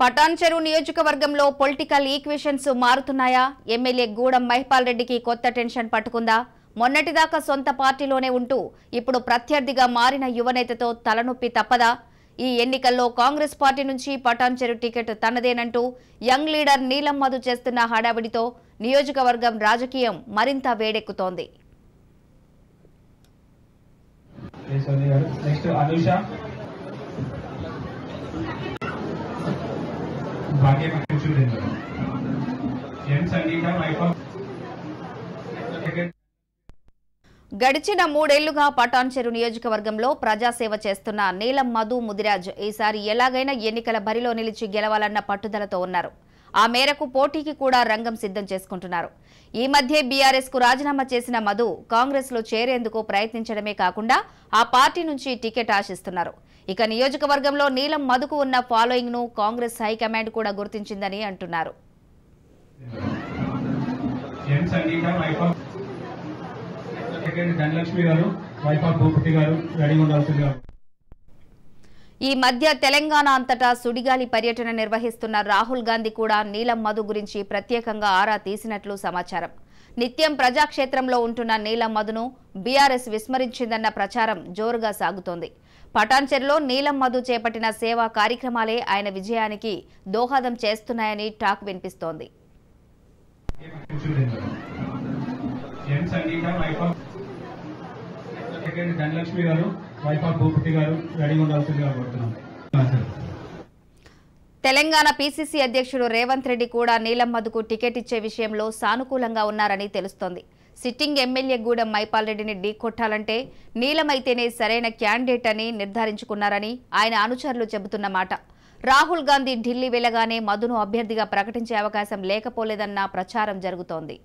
పటాన్ చెరు నియోజకవర్గంలో political equations మారుతున్నాయా? ఎమ్మెల్యే గూడెం మహిపాల్ రెడ్డికి కొత్త టెన్షన్ పట్టుకుందా? మొన్నటిదాకా సొంత పార్టీలోనే ఉంటూ ఇప్పుడు ప్రత్యర్థిగా మారిన యువనేతతో తలనొప్పి తప్పదా? ఈ ఎన్నికల్లో కాంగ్రెస్ పార్టీ నుంచి పటాన్ చెరు టికెట్ తనదేనంటూ యంగ్ లీడర్ నీలం మధు చేస్తున్న హడావిడితో నియోజకవర్గం రాజకీయం మరింత వేడెక్కుతోంది. గడిచిన 3 ఏళ్లుగా పటాన్ చెరు నియోజకవర్గంలో ప్రజాసేవ చేస్తున్న నీలం మధు ముదిరాజ్ ఈసారి ఎలాగైనా ఎన్నికల బరిలో నిలిచి గెలవాలన్న పట్టుదలతో ఉన్నారు. ఆ మేరకు పోటీకి కూడా రంగం సిద్ధం చేసుకుంటున్నారు. ఈ మధ్య బీఆర్ఎస్ కు రాజీనామా చేసిన మధు కాంగ్రెస్ లో చేరేందుకు ప్రయత్నించడమే కాకుండా ఆ పార్టీ నుంచి టికెట్ ఆశిస్తున్నారు. ఇక నియోజకవర్గంలో నీలం మధుకు ఉన్న ఫాలోయింగ్ ను కాంగ్రెస్ హైకమాండ్ కూడా గుర్తించిందని అంటున్నారు. ఈ మధ్య తెలంగాణ అంతటా సుడిగాలి పర్యటన నిర్వహిస్తున్న రాహుల్ గాంధీ కూడా నీలం మధు గురించి ప్రత్యేకంగా ఆరా తీసినట్లు సమాచారం. నిత్యం ప్రజాక్షేత్రంలో ఉంటున్న నీలం మధును బీఆర్ఎస్ విస్మరించిందన్న ప్రచారం జోరుగా సాగుతోంది. పటాన్ చెరులో నీలం మధు చేపట్టిన సేవా కార్యక్రమాలే ఆయన విజయానికి దోహదం చేస్తున్నాయని టాక్ వినిపిస్తోంది. తెలంగాణ పీసీసీ అధ్యక్షుడు రేవంత్ రెడ్డి కూడా నీలం మధుకు టికెట్ ఇచ్చే విషయంలో సానుకూలంగా ఉన్నారని తెలుస్తోంది. సిట్టింగ్ ఎమ్మెల్యే గూడెం మహిపాల్ రెడ్డిని ఢీకొట్టాలంటే నీలమైతేనే సరైన క్యాండిడేట్ అని నిర్ధారించుకున్నారని ఆయన అనుచరులు చెబుతున్నమాట. రాహుల్ గాంధీ ఢిల్లీ వెళ్లగానే మధును అభ్యర్థిగా ప్రకటించే అవకాశం లేకపోలేదన్న ప్రచారం జరుగుతోంది.